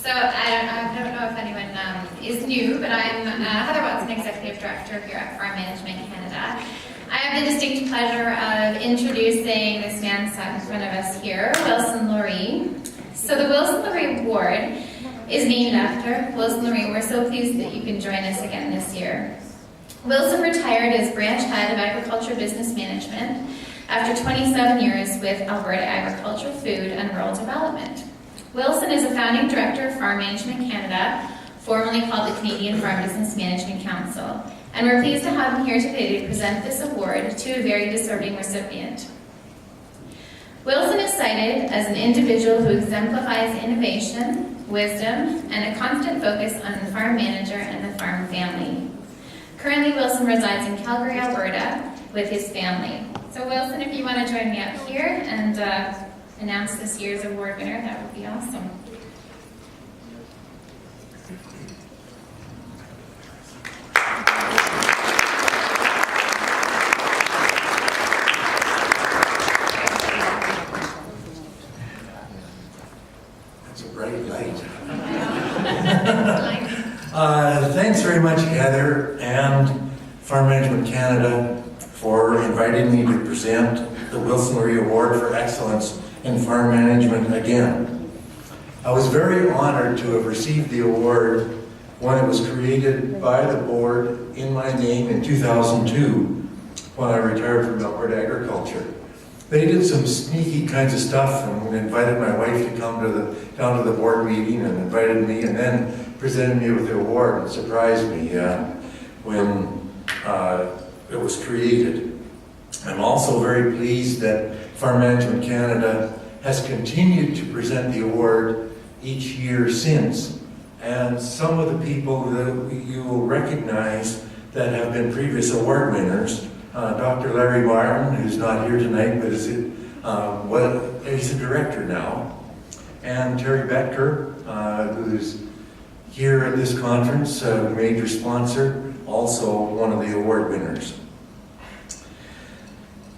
So I don't know if anyone is new, but I'm Heather Watson, Executive Director here at Farm Management Canada. I have the distinct pleasure of introducing this man sat in front of us here, Wilson Loree. So the Wilson Loree Award is named after Wilson Loree. We're so pleased that you can join us again this year. Wilson retired as branch head of agriculture business management after 27 years with Alberta Agriculture, Food and Rural Development. Wilson is a founding director of Farm Management Canada, formerly called the Canadian Farm Business Management Council, and we're pleased to have him here today to present this award to a very deserving recipient. Wilson is cited as an individual who exemplifies innovation, wisdom, and a constant focus on the farm manager and the farm family. Currently, Wilson resides in Calgary, Alberta, with his family. So Wilson, if you want to join me up here and announce this year's award winner, that would be awesome. That's a bright light. Thanks very much, Heather and Farm Management Canada, for inviting me to present the Wilson Loree Award for Excellence in Farm Management again. I was very honored to have received the award when it was created by the board in my name in 2002 when I retired from Alberta Agriculture. They did some sneaky kinds of stuff and invited my wife to come down to the board meeting and invited me and then presented me with the award and surprised me when it was created. I'm also very pleased that Farm Management Canada has continued to present the award each year since. And some of the people that you will recognize that have been previous award winners, Dr. Larry Byron, who's not here tonight, but he's a director now, and Terry Becker, who's here at this conference, a major sponsor, also one of the award winners.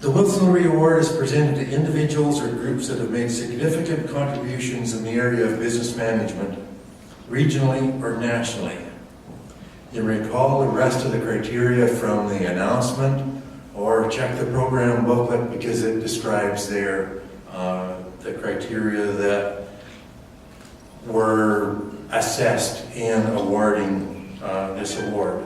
The Wilson Loree Award is presented to individuals or groups that have made significant contributions in the area of business management, regionally or nationally. You recall the rest of the criteria from the announcement, or check the program booklet because it describes there the criteria that were assessed in awarding this award.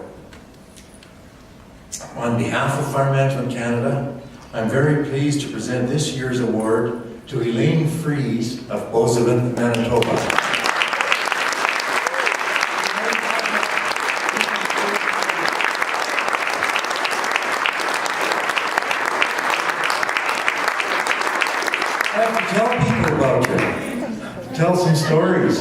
On behalf of Farm Management Canada, I'm very pleased to present this year's award to Elaine Fries of Bozeman, Manitoba. I have to tell people about you, tell some stories.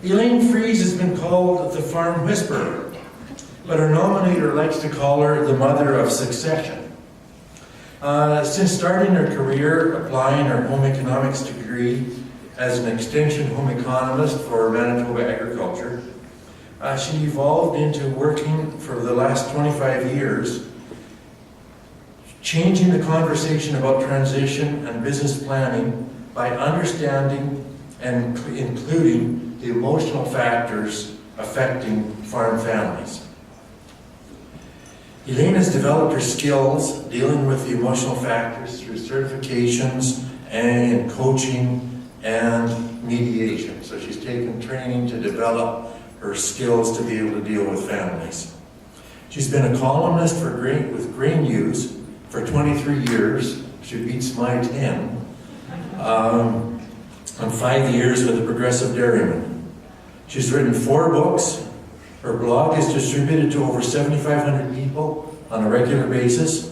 Elaine Fries has been called the Farm Whisperer, but her nominator likes to call her the mother of succession. Since starting her career applying her home economics degree as an extension home economist for Manitoba Agriculture, she evolved into working for the last 25 years, changing the conversation about transition and business planning by understanding and including the emotional factors affecting farm families. Elaine has developed her skills dealing with the emotional factors through certifications and coaching and mediation. So she's taken training to develop her skills to be able to deal with families. She's been a columnist with Grain News for 23 years. She beats my 10. And 5 years with the Progressive Dairyman. She's written 4 books. Her blog is distributed to over 7,500 people on a regular basis,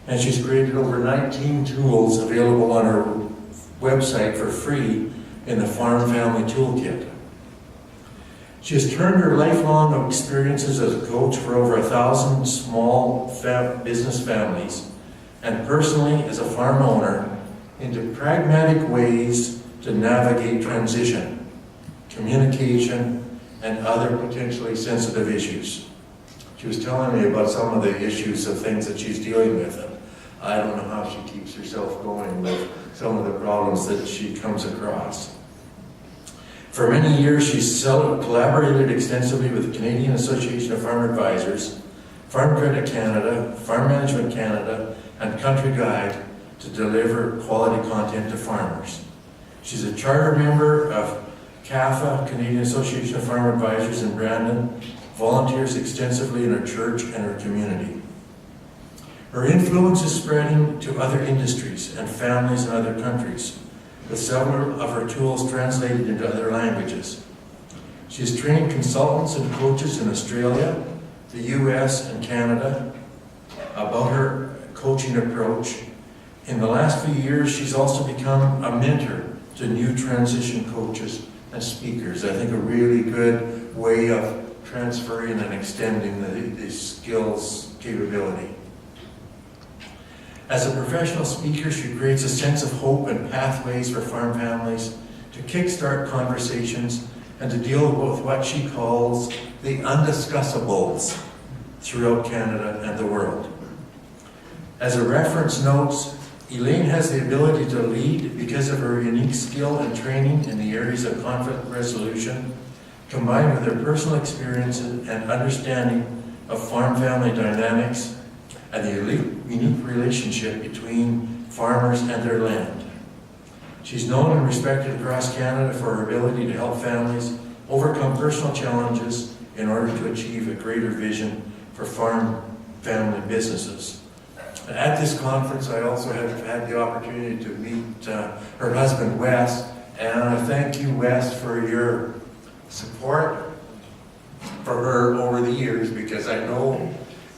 and she's created over 19 tools available on her website for free in the Farm Family Toolkit. She has turned her lifelong experiences as a coach for over 1,000 small business families, and personally as a farm owner, into pragmatic ways to navigate transition, communication, and other potentially sensitive issues. She was telling me about some of the issues of things that she's dealing with, and I don't know how she keeps herself going with some of the problems that she comes across. For many years, she's collaborated extensively with the Canadian Association of Farm Advisors, Farm Credit Canada, Farm Management Canada, and Country Guide to deliver quality content to farmers. She's a charter member of CAFA, Canadian Association of Farm Advisors in Brandon, volunteers extensively in her church and her community. Her influence is spreading to other industries and families in other countries, with several of her tools translated into other languages. She has trained consultants and coaches in Australia, the US, and Canada about her coaching approach. In the last few years, she's also become a mentor to new transition coaches and speakers. I think a really good way of transferring and extending the skills capability. As a professional speaker, she creates a sense of hope and pathways for farm families to kickstart conversations and to deal with what she calls the undiscussables throughout Canada and the world. As a reference notes, Elaine has the ability to lead because of her unique skill and training in the areas of conflict resolution, combined with her personal experience and understanding of farm family dynamics and the unique relationship between farmers and their land. She's known and respected across Canada for her ability to help families overcome personal challenges in order to achieve a greater vision for farm family businesses. At this conference, I also have had the opportunity to meet her husband, Wes, and I thank you, Wes, for your support for her over the years, because I know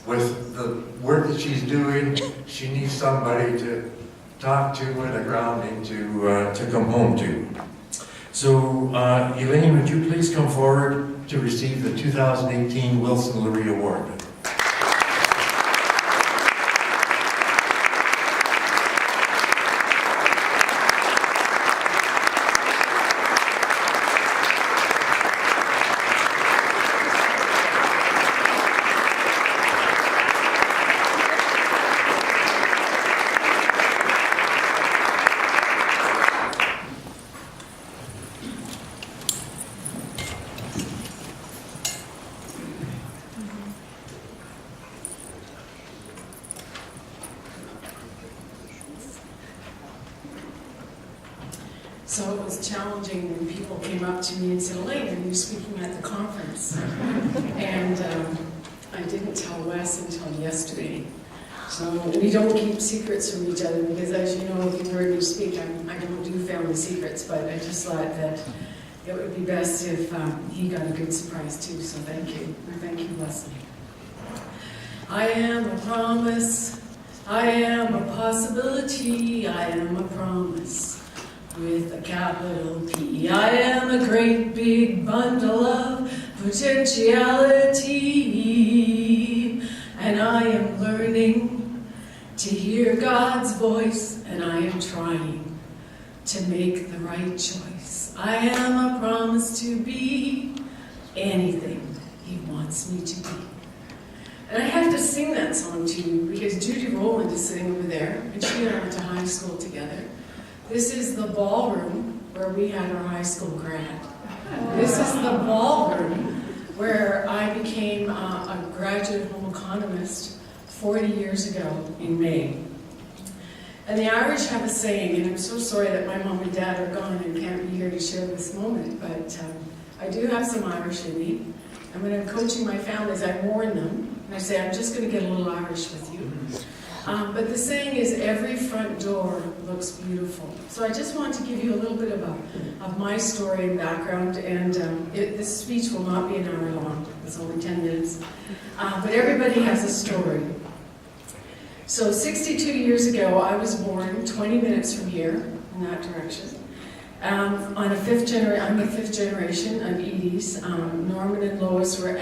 with the work that she's doing, she needs somebody to talk to and a grounding to come home to. So, Elaine, would you please come forward to receive the 2018 Wilson Loree Award? So it was challenging when people came up to me and said, Elaine, are you speaking at the conference? And I didn't tell Wes until yesterday. So we don't keep secrets from each other because, as you know, if you've heard me speak, I don't do family secrets, but I just thought that it would be best if he got a good surprise too. So thank you. And thank you, Wesley. I am a promise. I am a possibility. I am a promise. With a capital P. I am a great big bundle of potentiality, and I am learning to hear God's voice, and I am trying to make the right choice. I am a promise to be anything He wants me to be. And I have to sing that song to you because Judy Rowland is sitting over there, and she and I went to high school together. This is the ballroom where we had our high school grad. This is the ballroom where I became a graduate home economist 40 years ago in May. And the Irish have a saying, and I'm so sorry that my mom and dad are gone and can't be here to share this moment, but I do have some Irish in me. And when I'm coaching my families, I warn them, and I say, I'm just going to get a little Irish with you. But the saying is, every front door looks beautiful. So I just want to give you a little bit of my story and background, and this speech will not be an hour long. It's only 10 minutes. But everybody has a story. So 62 years ago, I was born 20 minutes from here, in that direction. I'm the fifth generation of Edie's. Norman and Lois were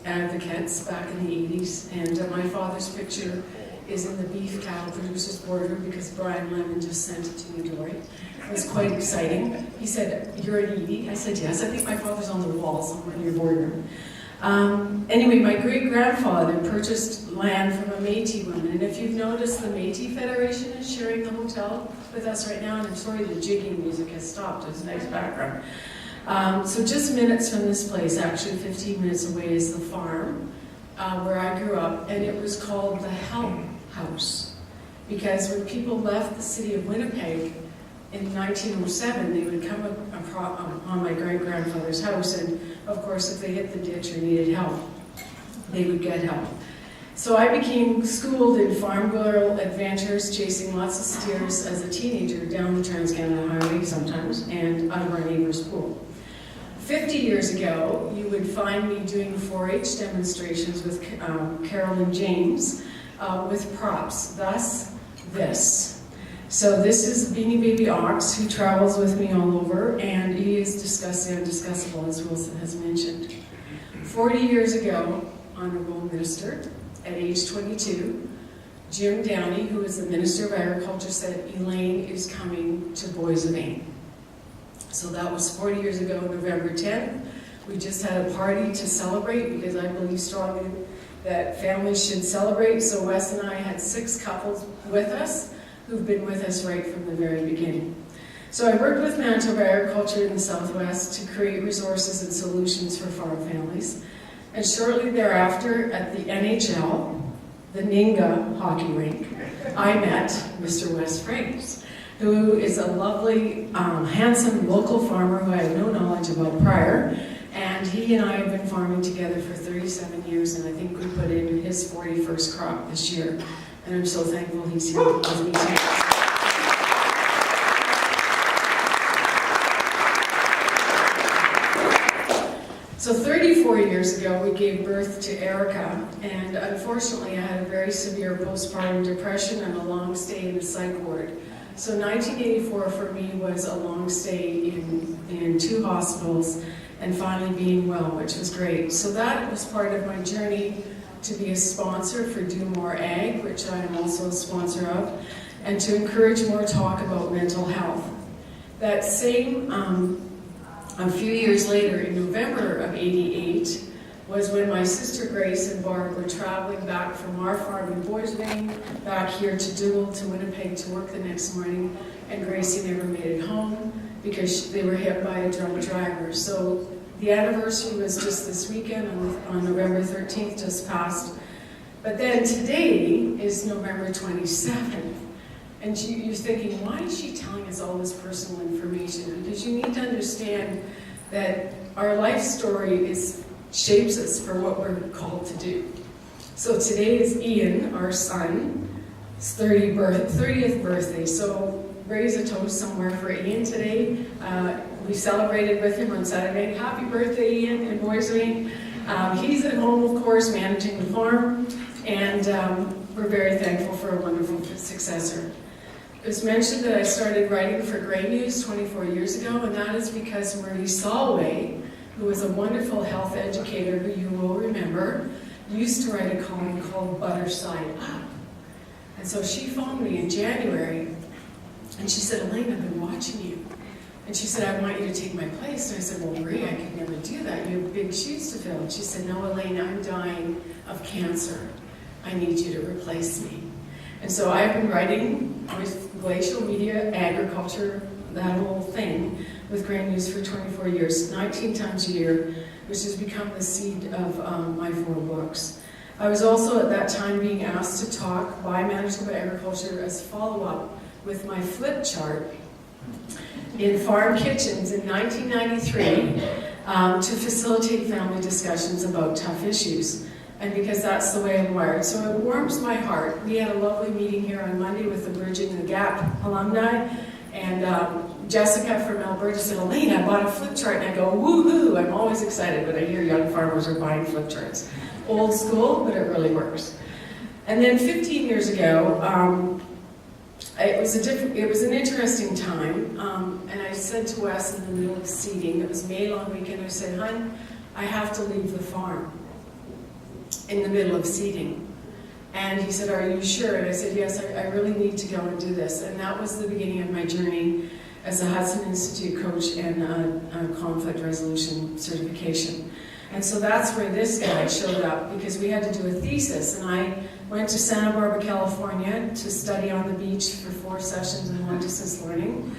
advocates back in the 80s, and my father's picture is in the beef cattle producers boardroom because Brian Lemon just sent it to me, Dory. It was quite exciting. He said, "You're an Edie?" I said, "Yes, I think my father's on the wall somewhere in your boardroom." Anyway, my great-grandfather purchased land from a Métis woman, and if you've noticed, the Métis Federation is sharing the hotel with us right now, and I'm sorry the jigging music has stopped. It's a nice background. So just minutes from this place, actually 15 minutes away, is the farm where I grew up, and it was called the Helm House, because when people left the city of Winnipeg in 1907, they would come on my great-grandfather's house, and of course, if they hit the ditch or needed help, they would get help. So I became schooled in farm girl adventures, chasing lots of steers as a teenager down the Trans-Canada Highway sometimes, and out of our neighbor's pool. 50 years ago, you would find me doing 4-H demonstrations with Carol and James with props, thus this. So this is Beanie Baby Ox, who travels with me all over, and he is undiscussable, as Wilson has mentioned. 40 years ago, Honourable Minister, at age 22, Jim Downey, who is the Minister of Agriculture, said Elaine is coming to Boissevain. So that was 40 years ago, November 10th. We just had a party to celebrate because I believe strongly that families should celebrate. So Wes and I had 6 couples with us who've been with us right from the very beginning. So I worked with Manitoba Agriculture in the Southwest to create resources and solutions for farm families. And shortly thereafter, at the NHL, the Ninga hockey rink, I met Mr. Wes Franks, who is a lovely, handsome local farmer who I had no knowledge about prior. And he and I have been farming together for 37 years, and I think we put in his 41st crop this year. And I'm so thankful he's here with me tonight. So 34 years ago, we gave birth to Erica, and unfortunately I had a very severe postpartum depression and a long stay in the psych ward. So 1984 for me was a long stay in 2 hospitals and finally being well, which was great. So that was part of my journey to be a sponsor for Do More Ag, which I am also a sponsor of, and to encourage more talk about mental health. That same, a few years later, in November of '88, was when my sister Grace and Barb were traveling back from our farm in Boissevain back here to Dougal to Winnipeg to work the next morning, and Gracie never made it home because they were hit by a drunk driver. So the anniversary was just this weekend on November 13th, just passed. But then today is November 27th. And you're thinking, why is she telling us all this personal information? Because you need to understand that our life story shapes us for what we're called to do. So today is Ian, our son's 30th birthday. So raise a toast somewhere for Ian today. We celebrated with him on Saturday. Happy birthday, Ian, in Boissevain. He's at home, of course, managing the farm, and we're very thankful for a wonderful successor. It was mentioned that I started writing for Grey News 24 years ago, and that is because Marie Solway, who was a wonderful health educator who you will remember, used to write a column called Butter Side Up. And so she phoned me in January, and she said, Elaine, I've been watching you. And she said, I want you to take my place. And I said, well, Marie, I could never do that. You have big shoes to fill. And she said, no, Elaine, I'm dying of cancer. I need you to replace me. And so I've been writing with Glacial Media, Agriculture, that whole thing, with Grey News for 24 years, 19 times a year, which has become the seed of my 4 books. I was also at that time being asked to talk by Manitoba Agriculture as follow-up with my flip chart in farm kitchens in 1993 to facilitate family discussions about tough issues. And because that's the way I'm wired. So it warms my heart. We had a lovely meeting here on Monday with the Bridging the Gap alumni, and Jessica from Alberta said, Elaine, I bought a flip chart, and I go, woohoo! I'm always excited when I hear young farmers are buying flip charts. Old school, but it really works. And then 15 years ago, it was an interesting time, and I said to Wes in the middle of seeding, it was May long weekend, I said, hon, I have to leave the farm in the middle of seeding. And he said, are you sure? And I said, yes, I really need to go and do this. And that was the beginning of my journey as a Hudson Institute coach and a conflict resolution certification. And so that's where this guy showed up, because we had to do a thesis, and I went to Santa Barbara, California to study on the beach for 4 sessions in long-distance learning.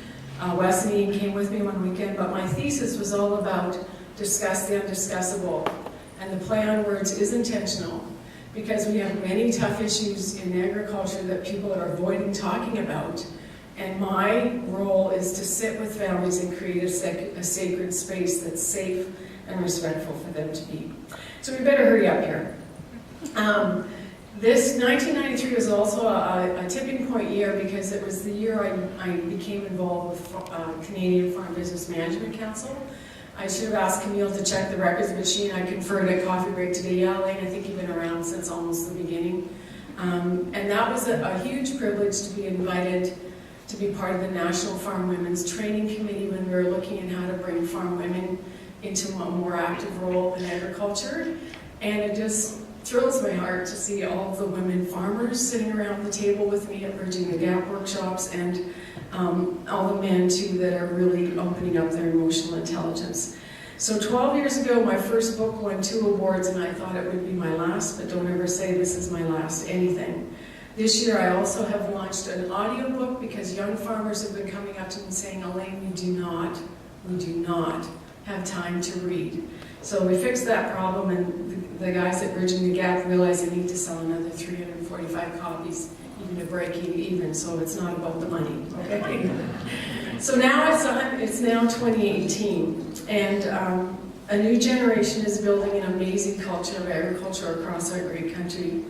Wes and Ian came with me one weekend, but my thesis was all about discuss the undiscussable. And the play on words is intentional, because we have many tough issues in agriculture that people are avoiding talking about. And my role is to sit with families and create a sacred space that's safe and respectful for them to be. So we better hurry up here. This 1993 was also a tipping point year, because it was the year I became involved with Canadian Farm Business Management Council. I should have asked Camille to check the records, but she and I conferred at coffee break today. Yeah, Elaine, I think you've been around since almost the beginning. And that was a huge privilege to be invited to be part of the National Farm Women's Training Committee when we were looking at how to bring farm women into a more active role in agriculture. And it just thrills my heart to see all of the women farmers sitting around the table with me at Bridging the Gap workshops, and all the men too that are really opening up their emotional intelligence. So 12 years ago, my first book won 2 awards, and I thought it would be my last, but don't ever say this is my last anything. This year I also have launched an audiobook, because young farmers have been coming up to me and saying, Elaine, we do not have time to read. So we fixed that problem, and the guys at Bridging the Gap realized they need to sell another 345 copies even to break even, so it's not about the money, okay? So now it's now 2018, and a new generation is building an amazing culture of agriculture across our great country,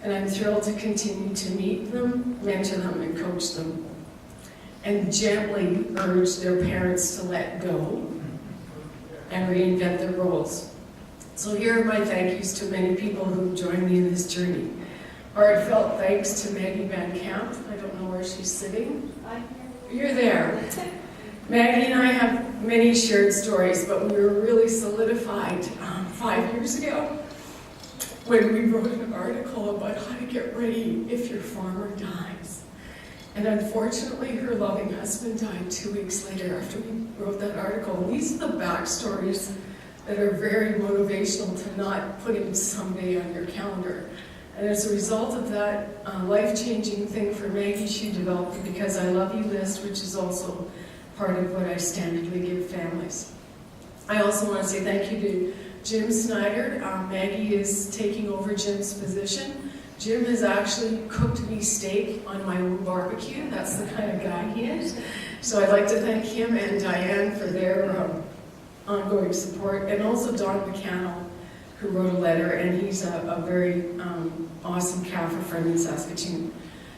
and I'm thrilled to continue to meet them, mentor them, and coach them, and gently urge their parents to let go and reinvent their roles. So here are my thank yous to many people who joined me in this journey. Heartfelt thanks to Maggie Van Camp. I don't know where she's sitting. You're there. Maggie and I have many shared stories, but we were really solidified 5 years ago when we wrote an article about how to get ready if your farmer dies. And unfortunately, her loving husband died 2 weeks later after we wrote that article. And these are the backstories that are very motivational to not put him someday on your calendar. And as a result of that life-changing thing for Maggie, she developed the Because I Love You list, which is also part of what I standardly give families. I also want to say thank you to Jim Snyder. Maggie is taking over Jim's position. Jim has actually cooked me steak on my own barbecue. That's the kind of guy he is. So I'd like to thank him and Diane for their ongoing support, and also Don McCannell, who wrote a letter, and he's a very awesome CAFRA friend in Saskatoon.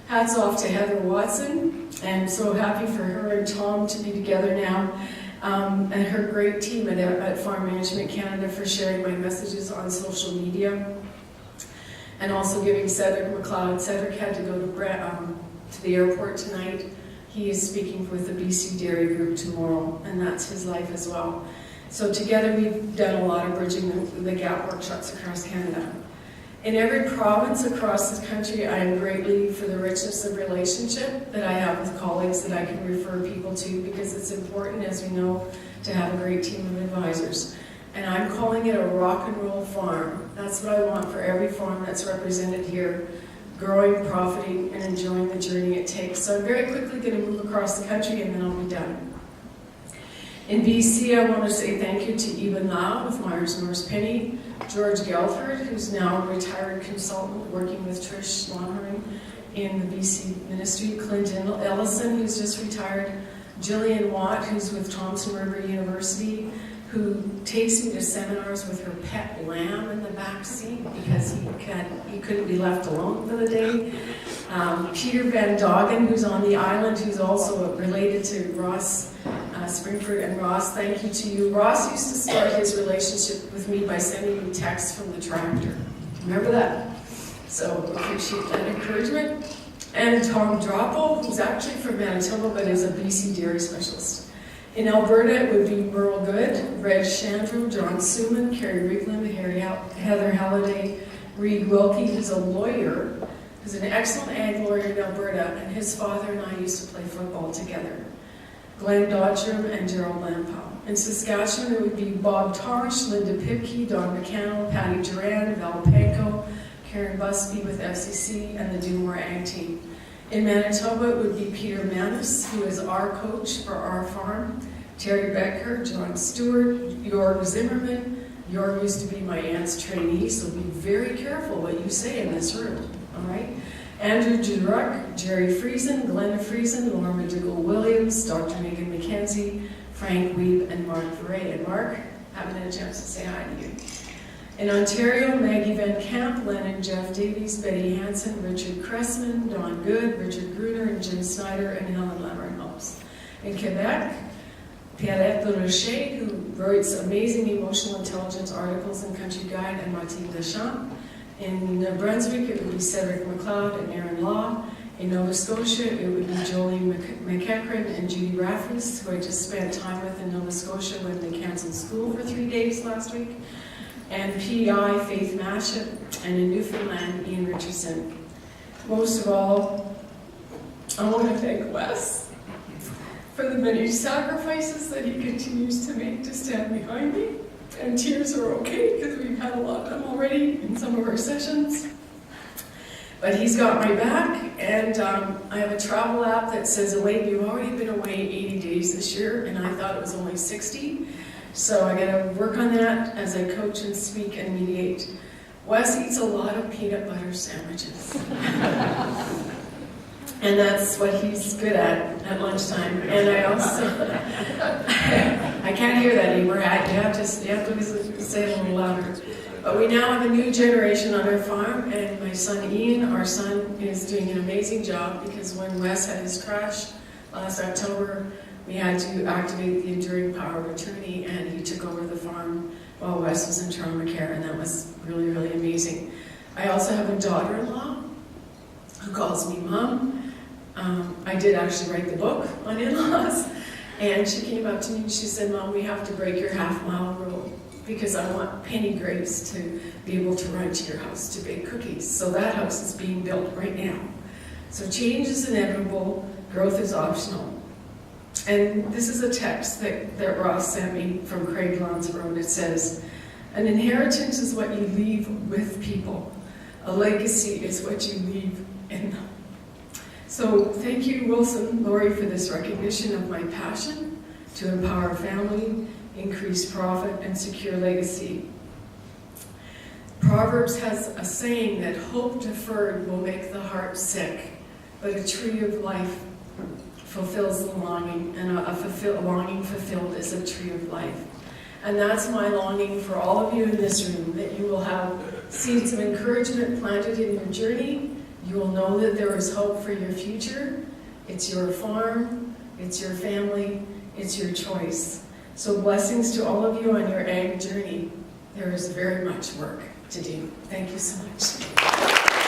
Hats off to Heather Watson, and so happy for her and Tom to be together now, and her great team at Farm Management Canada for sharing my messages on social media, and also giving Cedric McLeod. Cedric had to go to the airport tonight. He is speaking with the BC Dairy Group tomorrow, and that's his life as well. So together we've done a lot of Bridging the Gap workshops across Canada. In every province across this country, I am grateful for the richness of relationship that I have with colleagues that I can refer people to, because it's important, as we know, to have a great team of advisors. And I'm calling it a rock and roll farm. That's what I want for every farm that's represented here, growing, profiting, and enjoying the journey it takes. So I'm very quickly going to move across the country, and then I'll be done. In BC, I want to say thank you to Eben Lau with Myers Norris Penny, George Gelford, who's now a retired consultant working with Trish Longhorn in the BC Ministry, Clinton Ellison, who's just retired, Jillian Watt, who's with Thompson River University, who takes me to seminars with her pet lamb in the back seat because he couldn't be left alone for the day. Peter Van Doggen, who's on the island, who's also related to Ross Springford. And Ross, thank you to you. Ross used to start his relationship with me by sending me texts from the tractor. Remember that? So appreciate that encouragement. And Tom Droppo, who's actually from Manitoba but is a BC dairy specialist. In Alberta, it would be Merle Good, Reg Chandru, John Suman, Carrie Rigland, Heather Halliday, Reed Wilkie, who's a lawyer, who's an excellent ag lawyer in Alberta, and his father and I used to play football together. Glenn Dodgerum and Gerald Lampow. In Saskatchewan, it would be Bob Tarsh, Linda Pipke, Don McCannell, Patty Duran, Val Panko, Karen Busby with FCC, and the Dumore Ag Team. In Manitoba, it would be Peter Manis, who is our coach for our farm, Terry Becker, John Stewart, Jorg Zimmerman. Jorg used to be my aunt's trainee, so be very careful what you say in this room, all right? Andrew Juruk, Jerry Friesen, Glenna Friesen, Lorna DeGaulle-Williams, Dr. Megan McKenzie, Frank Weeb, and Mark Veray. And Mark, haven't had a chance to say hi to you. In Ontario, Maggie Van Camp, Lennon Jeff Davies, Betty Hansen, Richard Cressman, Don Good, Richard Gruner, and Jim Snyder, and Helen Lammerholz. In Quebec, Pierrette Lerocher, who writes amazing emotional intelligence articles in Country Guide, and Martine Deschamps. In New Brunswick, it would be Cedric McLeod and Aaron Law. In Nova Scotia, it would be Jolene McEachran and Judy Raffles, who I just spent time with in Nova Scotia when they canceled school for 3 days last week. And PEI, Faith Mashett, and in Newfoundland, Ian Richardson. Most of all, I want to thank Wes for the many sacrifices that he continues to make to stand behind me. And tears are okay, because we've had a lot done already in some of our sessions. But he's got my back, and I have a travel app that says, Elaine, you've already been away 80 days this year, and I thought it was only 60. So I gotta work on that as I coach and speak and mediate. Wes eats a lot of peanut butter sandwiches. And that's what he's good at lunchtime. And I also, I can't hear that anymore. You have to say it a little louder. But we now have a new generation on our farm, and my son Ian, our son, is doing an amazing job, because when Wes had his crash last October, we had to activate the enduring power of attorney, and he took over the farm while Wes was in trauma care, and that was really, really amazing. I also have a daughter-in-law who calls me Mom. I did actually write the book on in-laws, and she came up to me and she said, Mom, we have to break your half-mile rule, because I want Penny Grace to be able to run to your house to bake cookies. So that house is being built right now. So change is inevitable, growth is optional. And this is a text that Ross sent me from Craig Lawns Road. It says, an inheritance is what you leave with people. A legacy is what you leave in them. So thank you, Wilson Loree, for this recognition of my passion to empower family, increase profit, and secure legacy. Proverbs has a saying that hope deferred will make the heart sick, but a tree of life fulfills the longing, and a longing fulfilled is a tree of life. And that's my longing for all of you in this room, that you will have seeds of encouragement planted in your journey. You will know that there is hope for your future. It's your farm, it's your family, it's your choice. So blessings to all of you on your ag journey. There is very much work to do. Thank you so much.